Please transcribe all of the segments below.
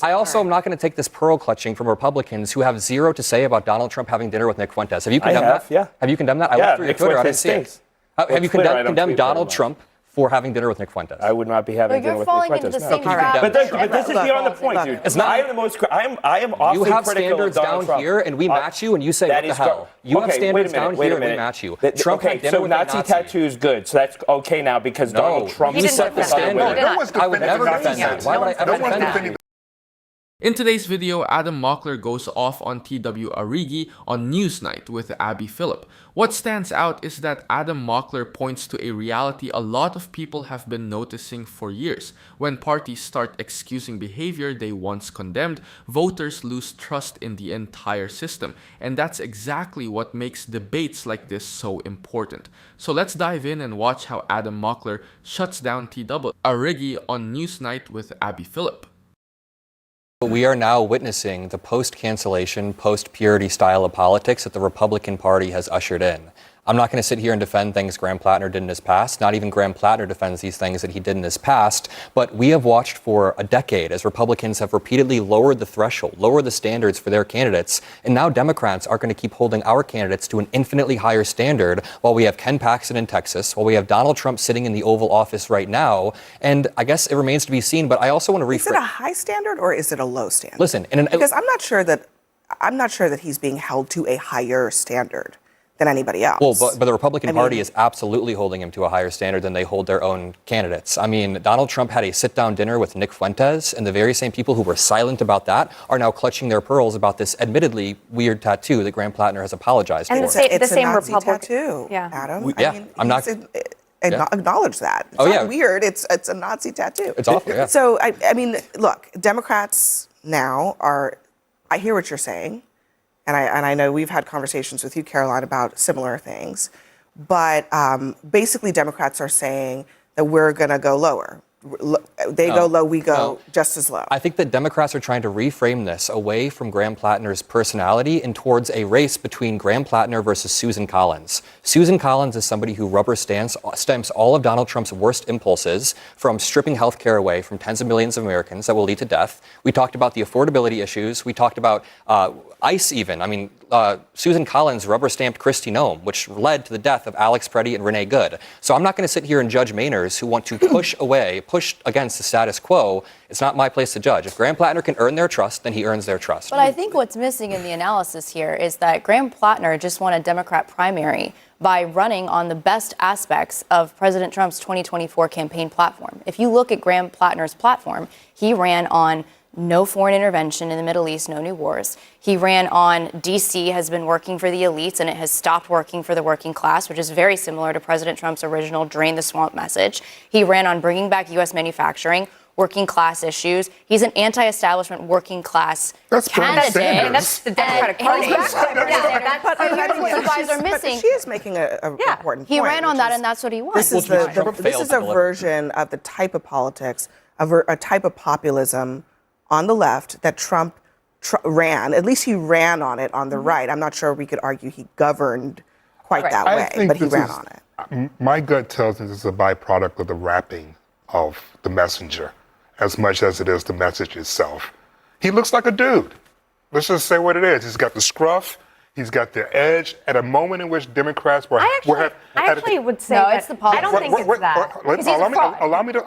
I also am not going to take this pearl clutching from Republicans who have zero to say about Donald Trump having dinner with Nick Fuentes. Have you condemned that? Yeah. Have you condemned that? I looked through your Twitter. I didn't see it. Have you condemned Donald Trump for having dinner with Nick Fuentes? I would not be having dinner with Nick Fuentes. You're falling into the same trap. But this is beyond the point, dude. I am the most. I am awfully critical of Donald Trump. You have standards down here, and we match you, and you say, what the hell? You have standards down here, and we match you. Trump had dinner with Nazi tattoos, good. So that's okay now because Donald Trump set the standard. I would never defend that. Why would I ever defend that? In today's video, Adam Mockler goes off on TW Arrighi on Newsnight with Abby Phillip. What stands out is that Adam Mockler points to a reality a lot of people have been noticing for years. When parties start excusing behavior they once condemned, voters lose trust in the entire system. And that's exactly what makes debates like this so important. So let's dive in and watch how Adam Mockler shuts down TW Arrighi on Newsnight with Abby Phillip. We are now witnessing the post-cancellation, post-purity style of politics that the Republican Party has ushered in. I'm not going to sit here and defend things Graham Plattner did in his past. Not even Graham Plattner defends these things that he did in his past. But we have watched for a decade as Republicans have repeatedly lowered the threshold, lowered the standards for their candidates. And now Democrats are going to keep holding our candidates to an infinitely higher standard while we have Ken Paxton in Texas, while we have Donald Trump sitting in the Oval Office right now. And I guess it remains to be seen, but I also want to rephrase. Is it a high standard or is it a low standard? Listen, because I'm not sure that he's being held to a higher standard than anybody else. Well, but the Republican Party is absolutely holding him to a higher standard than they hold their own candidates. I mean, Donald Trump had a sit-down dinner with Nick Fuentes, and the very same people who were silent about that are now clutching their pearls about this admittedly weird tattoo that Graham Plattner has apologized for. And it's the same a Nazi Republican tattoo, yeah. Adam. I'm not acknowledge that. It's not weird. It's a Nazi tattoo. It's awful. Yeah. So I mean, look, Democrats now are. I hear what you're saying. And I know we've had conversations with you, Caroline, about similar things. But basically, Democrats are saying that we're going to go lower. They go low, we go just as low. I think that Democrats are trying to reframe this away from Graham Plattner's personality and towards a race between Graham Plattner versus Susan Collins. Susan Collins is somebody who rubber stamps all of Donald Trump's worst impulses, from stripping health care away from tens of millions of Americans that will lead to death. We talked about the affordability issues. We talked about ICE even. I mean, Susan Collins rubber-stamped Kristi Noem, which led to the death of Alex Preddy and Renee Good. So I'm not going to sit here and judge Mainers who want to push against the status quo. It's not my place to judge. If Graham Plattner can earn their trust, then he earns their trust. But I think what's missing in the analysis here is that Graham Plattner just won a Democrat primary by running on the best aspects of President Trump's 2024 campaign platform. If you look at Graham Plattner's platform, he ran on no foreign intervention in the Middle East, no new wars. He ran on D.C. has been working for the elites and it has stopped working for the working class, which is very similar to President Trump's original drain the swamp message. He ran on bringing back U.S. manufacturing, working class issues. He's an anti-establishment working class candidate. That's the Democratic Party. That's what you guys are missing. She is making an important point. He ran on that, and that's what he won. This is a version of the type of politics, a type of populism on the left that Trump ran. At least he ran on it on the right. I'm not sure we could argue he governed quite that way, but he ran on it. My gut tells me this is a byproduct of the wrapping of the messenger as much as it is the message itself. He looks like a dude. Let's just say what it is. He's got the scruff. He's got the edge. At a moment in which Democrats were... I actually would say it's the politics. I don't think it's that. Allow me to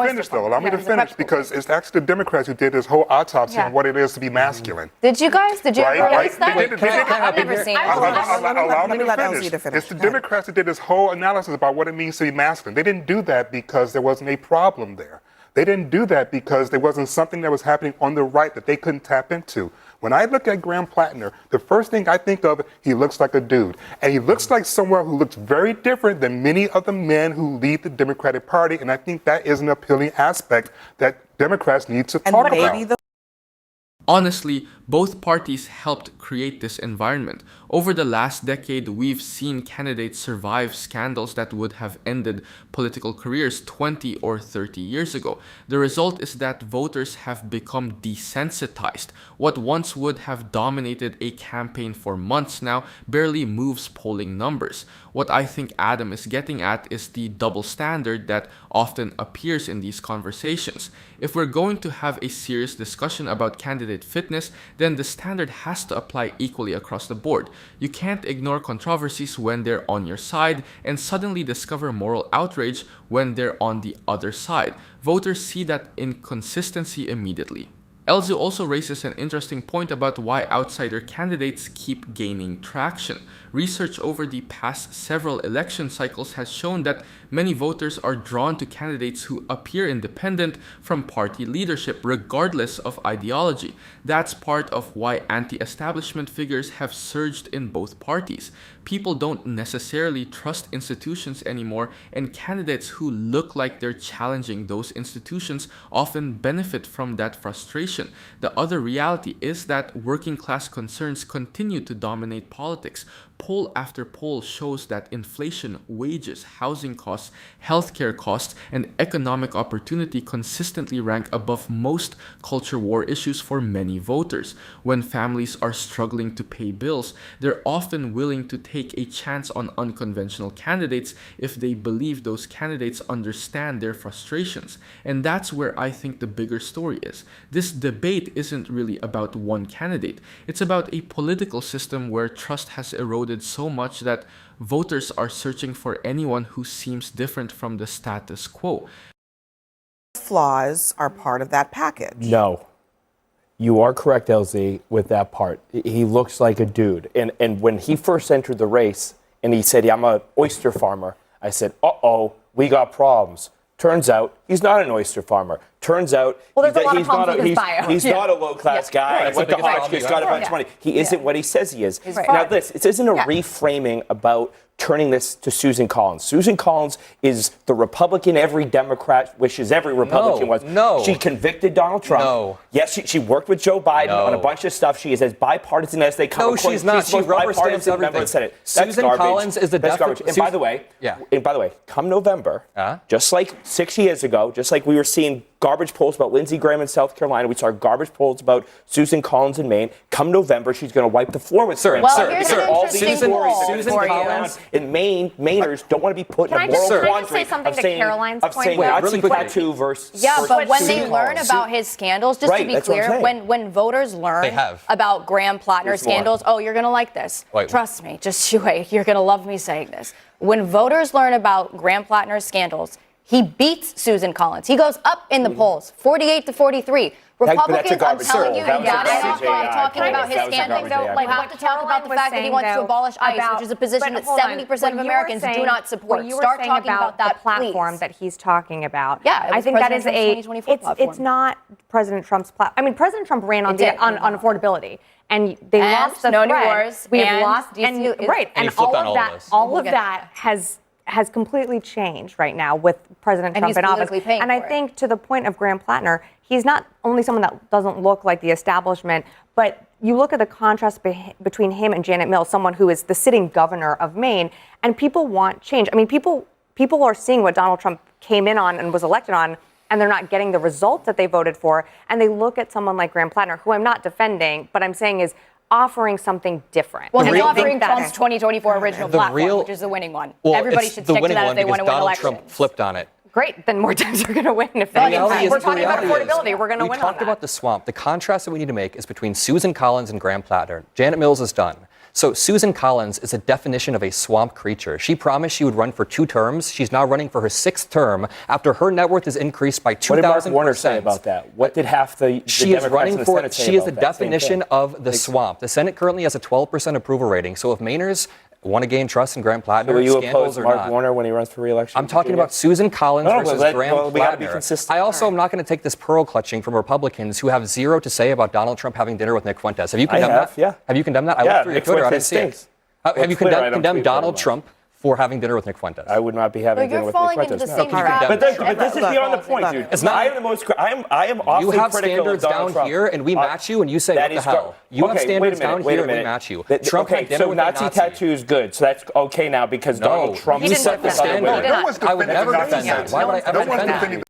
finish, though. Allow me to finish, because it's actually the Democrats who did this whole autopsy on what it is to be masculine. Did you guys? Did you ever release that? I've never seen it. Allow me to finish. It's the Democrats who did this whole analysis about what it means to be masculine. They didn't do that because there wasn't a problem there. They didn't do that because there wasn't something that was happening on the right that they couldn't tap into. When I look at Graham Plattner, the first thing I think of, he looks like a dude. And he looks like someone who looks very different than many of the men who lead the Democratic Party. And I think that is an appealing aspect that Democrats need to talk about. Honestly, Both parties helped create this environment. Over the last decade, we've seen candidates survive scandals that would have ended political careers 20 or 30 years ago. The result is that voters have become desensitized. What once would have dominated a campaign for months now barely moves polling numbers. What I think Adam is getting at is the double standard that often appears in these conversations. If we're going to have a serious discussion about candidate fitness, then the standard has to apply equally across the board. You can't ignore controversies when they're on your side and suddenly discover moral outrage when they're on the other side. Voters see that inconsistency immediately. Elzu also raises an interesting point about why outsider candidates keep gaining traction. Research over the past several election cycles has shown that many voters are drawn to candidates who appear independent from party leadership, regardless of ideology. That's part of why anti-establishment figures have surged in both parties. People don't necessarily trust institutions anymore, and candidates who look like they're challenging those institutions often benefit from that frustration. The other reality is that working class concerns continue to dominate politics. Poll after poll shows that inflation, wages, housing costs, healthcare costs, and economic opportunity consistently rank above most culture war issues for many voters. When families are struggling to pay bills, they're often willing to take a chance on unconventional candidates if they believe those candidates understand their frustrations. And that's where I think the bigger story is. This debate isn't really about one candidate. It's about a political system where trust has eroded so much that voters are searching for anyone who seems different from the status quo. Flaws are part of that package. No. You are correct, LZ, with that part. He looks like a dude. And when he first entered the race and he said, I'm an oyster farmer, I said, uh-oh, we got problems. Turns out he's not an oyster farmer. Turns out he's not a low-class guy. Went to Hotchkiss, got a bunch of money. He isn't what he says he is. Now, this isn't a reframing about turning this to Susan Collins. Susan Collins is the Republican every Democrat wishes every Republican was. No. She convicted Donald Trump. No. Yes, she worked with Joe Biden on a bunch of stuff. She is as bipartisan as they come. No, she's not. She rubber stamps everything. Susan Collins is the garbage. And by the way, come November, just like 6 years ago, just like we were seeing garbage polls about Lindsey Graham in South Carolina, we saw garbage polls about Susan Collins in Maine. Come November, she's going to wipe the floor with Susan Collins in Maine. Mainers don't want to be put in a moral quandary of saying Nazi tattoo versus. But when they learn about his scandals, just to be clear, when voters learn about Graham Plattner's scandals, oh, you're going to like this. Trust me, just wait. You're going to love me saying this. When voters learn about Graham Plattner's scandals, he beats Susan Collins. He goes up in the polls, 48 to 43. Republicans, I'm telling you, you got to stop talking about his scandals. You have to talk about the fact that he wants to abolish ICE, which is a position that 70% of Americans do not support. Start talking about that platform that he's talking about. Yeah, I think that is it's not President Trump's platform. I mean, President Trump ran on affordability. And they lost the no thread. New Wars. We've lost, and all of that has completely changed right now with President Trump in office. And I think to the point of Graham Plattner, he's not only someone that doesn't look like the establishment, but you look at the contrast between him and Janet Mills, someone who is the sitting governor of Maine, and people want change. I mean, people are seeing what Donald Trump came in on and was elected on, and they're not getting the results that they voted for, and they look at someone like Graham Plattner, who I'm not defending, but I'm saying is offering something different. Well, he's offering Trump's 2020 original platform, which is the winning one. Well, everybody should stick to that if they want to win elections. Donald Trump flipped on it. Great, then more times we're going to win. If we're talking about affordability, we're going to win on that. We talked about the swamp. The contrast that we need to make is between Susan Collins and Graham Plattner. Janet Mills is done. So Susan Collins is a definition of a swamp creature. She promised she would run for 2 terms. She's now running for her 6th term after her net worth is increased by 2,000%. What did Mark Warner say about that? What did half the Democrats in the Senate say She is the about definition of the swamp. The Senate currently has a 12% approval rating. So if Mainers want to gain trust in Graham Plattner, will you oppose Mark Warner when he runs for re-election? I'm talking about Susan Collins versus Graham Plattner. We got to be consistent. I also am not going to take this pearl clutching from Republicans who have zero to say about Donald Trump having dinner with Nick Fuentes. Have you condemned that? Yeah. Have you condemned that? I looked through your Twitter. I didn't see it. Have you condemned Donald Trump for having dinner with Nick Fuentes. I would not be having dinner with Nick Fuentes. You're falling into the same trap. But this is beyond the point, dude. It's not. I am the most. I am awfully You have critical of standards Donald down Trump. here, and we match you, and you say, what the hell? You have standards down here, and we match you. Trump had dinner with a Nazi. Tattoo is good, so that's okay now because Donald Trump set the standard. I would never defend that. Why would I ever defend that?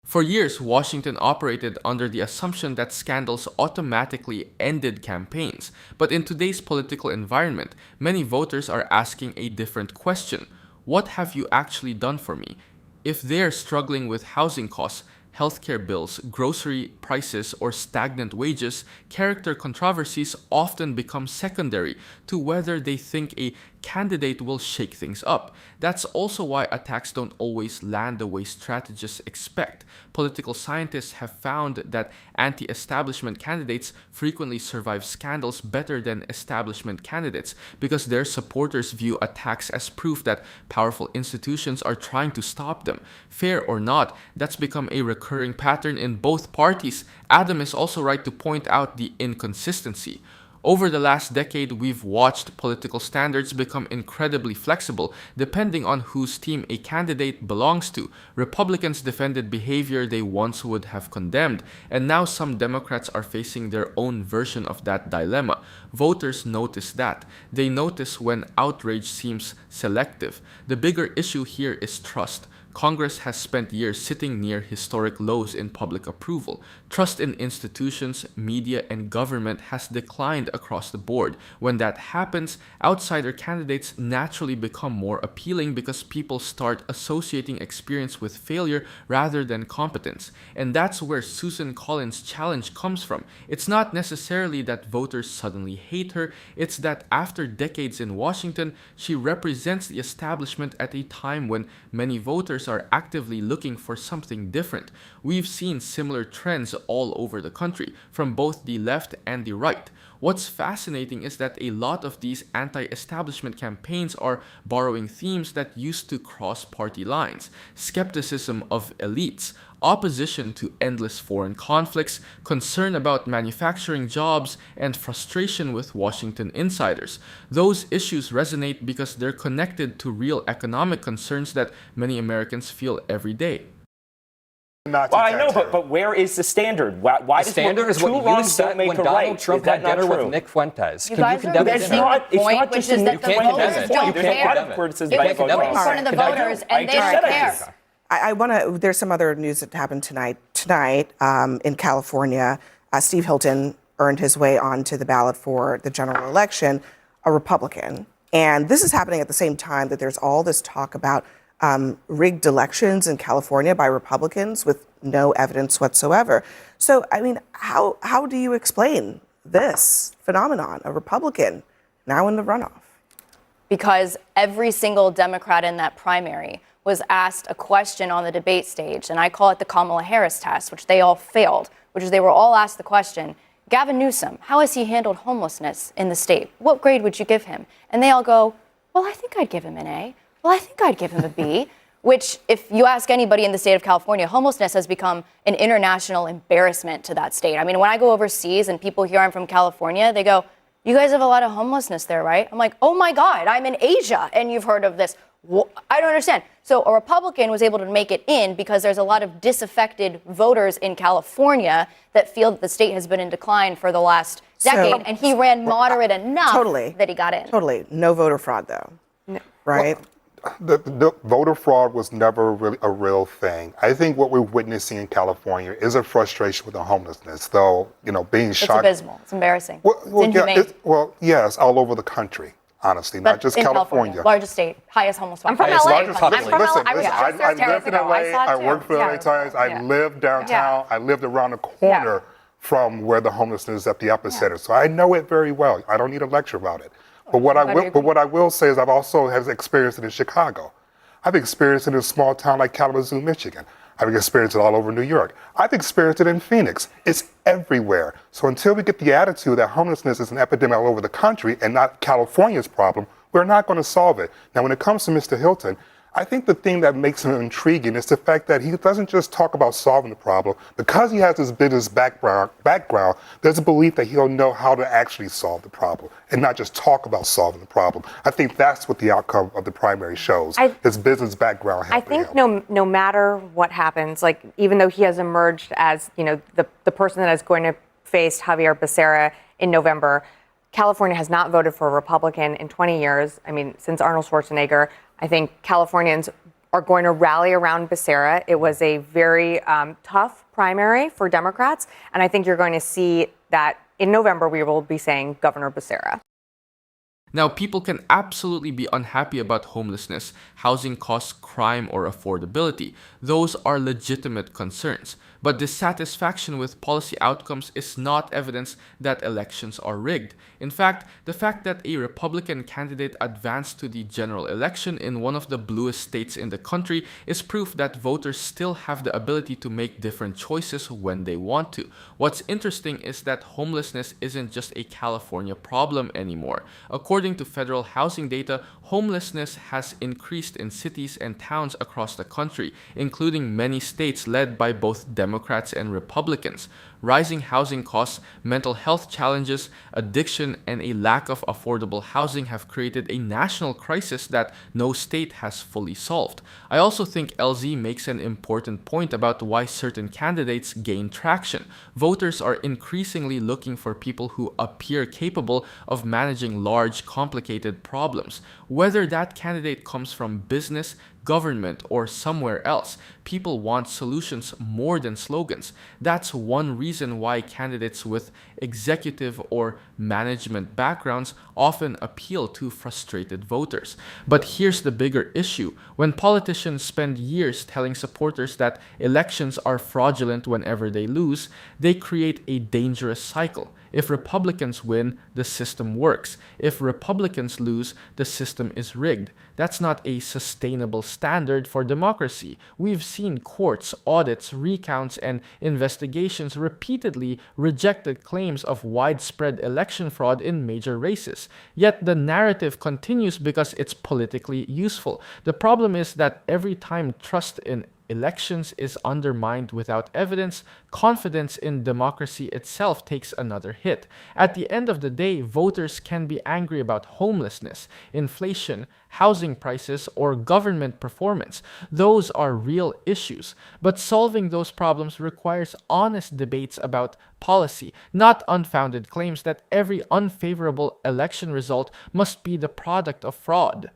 For years, Washington operated under the assumption that scandals automatically ended campaigns. But in today's political environment, many voters are asking a different question. What have you actually done for me? If they're struggling with housing costs, healthcare bills, grocery prices, or stagnant wages, character controversies often become secondary to whether they think a candidate will shake things up. That's also why attacks don't always land the way strategists expect. Political scientists have found that anti-establishment candidates frequently survive scandals better than establishment candidates because their supporters view attacks as proof that powerful institutions are trying to stop them. Fair or not, that's become a recurring pattern in both parties. Adam is also right to point out the inconsistency. Over the last decade, we've watched political standards become incredibly flexible depending on whose team a candidate belongs to. Republicans defended behavior they once would have condemned, and now some Democrats are facing their own version of that dilemma. Voters notice that. They notice when outrage seems selective. The bigger issue here is trust. Congress has spent years sitting near historic lows in public approval. Trust in institutions, media, and government has declined across the board. When that happens, outsider candidates naturally become more appealing because people start associating experience with failure rather than competence. And that's where Susan Collins' challenge comes from. It's not necessarily that voters suddenly hate her, it's that after decades in Washington, she represents the establishment at a time when many voters are actively looking for something different. We've seen similar trends all over the country, from both the left and the right. What's fascinating is that a lot of these anti-establishment campaigns are borrowing themes that used to cross party lines: skepticism of elites, opposition to endless foreign conflicts, concern about manufacturing jobs, and frustration with Washington insiders. Those issues resonate because they're connected to real economic concerns that many Americans feel every day. Well, I know, but where is the standard? Why the standard is what you said when Donald Trump had dinner with Nick Fuentes. You guys are missing the point, which is that the voters don't care. It was put in front of the voters, and they don't care. I want to. There's some other news that happened tonight. In California, Steve Hilton earned his way onto the ballot for the general election, a Republican, and this is happening at the same time that there's all this talk about rigged elections in California by Republicans with no evidence whatsoever. So, I mean, how do you explain this phenomenon, a Republican now in the runoff? Because every single Democrat in that primary was asked a question on the debate stage, and I call it the Kamala Harris test, which they all failed, which is they were all asked the question, Gavin Newsom, how has he handled homelessness in the state? What grade would you give him? And they all go, well, I think I'd give him an A. Well, I think I'd give him a B, which if you ask anybody in the state of California, homelessness has become an international embarrassment to that sstate. I mean, when I go overseas and people hear I'm from California, they go, you guys have a lot of homelessness there, right? I'm like, oh my God, I'm in Asia and you've heard of this. I don't understand. So a Republican was able to make it in because there's a lot of disaffected voters in California that feel that the state has been in decline for the last decade, and he ran moderate enough that he got in. Totally. No voter fraud, though. No. Right? Well, the voter fraud was never really a real thing. I think what we're witnessing in California is a frustration with the homelessness, though, being shocked. It's abysmal. It's embarrassing. Well, it's inhumane. Yes, all over the country, honestly, not just California. Largest state, highest homeless population. I'm from LA. Listen, I lived in LA. I worked for LA Times. I lived downtown. I lived around the corner from where the homelessness is at the epicenter. So I know it very well. I don't need a lecture about it. But what I will say is I've also experienced it in Chicago. I've experienced it in a small town like Kalamazoo, Michigan. I've experienced it all over New York. I've experienced it in Phoenix. It's everywhere. So until we get the attitude that homelessness is an epidemic all over the country and not California's problem, we're not going to solve it. Now, when it comes to Mr. Hilton, I think the thing that makes him intriguing is the fact that he doesn't just talk about solving the problem. Because he has this business background, there's a belief that he'll know how to actually solve the problem and not just talk about solving the problem. I think that's what the outcome of the primary shows, his business background. I think no matter what happens, like even though he has emerged as, you know, the person that is going to face Javier Becerra in November, California has not voted for a Republican in 20 years. I mean, since Arnold Schwarzenegger, I think Californians are going to rally around Becerra. It was a very tough primary for Democrats, and I think you're going to see that in November we will be saying Governor Becerra. Now, people can absolutely be unhappy about homelessness, housing costs, crime, or affordability. Those are legitimate concerns. But dissatisfaction with policy outcomes is not evidence that elections are rigged. In fact, the fact that a Republican candidate advanced to the general election in one of the bluest states in the country is proof that voters still have the ability to make different choices when they want to. What's interesting is that homelessness isn't just a California problem anymore. According to federal housing data, homelessness has increased in cities and towns across the country, including many states led by both Democrats and Republicans. Rising housing costs, mental health challenges, addiction, and a lack of affordable housing have created a national crisis that no state has fully solved. I also think LZ makes an important point about why certain candidates gain traction. Voters are increasingly looking for people who appear capable of managing large, complicated problems. Whether that candidate comes from business, government, or somewhere else, people want solutions more than slogans. That's one reason why candidates with executive or management backgrounds often appeal to frustrated voters. But here's the bigger issue. When politicians spend years telling supporters that elections are fraudulent whenever they lose, they create a dangerous cycle. If Republicans win, the system works. If Republicans lose, the system is rigged. That's not a sustainable standard for democracy. We've seen courts, audits, recounts, and investigations repeatedly rejected claims of widespread election fraud in major races. Yet the narrative continues because it's politically useful. The problem is that every time trust in elections is undermined without evidence, confidence in democracy itself takes another hit. At the end of the day, voters can be angry about homelessness, inflation, housing prices, or government performance. Those are real issues. But solving those problems requires honest debates about policy, not unfounded claims that every unfavorable election result must be the product of fraud.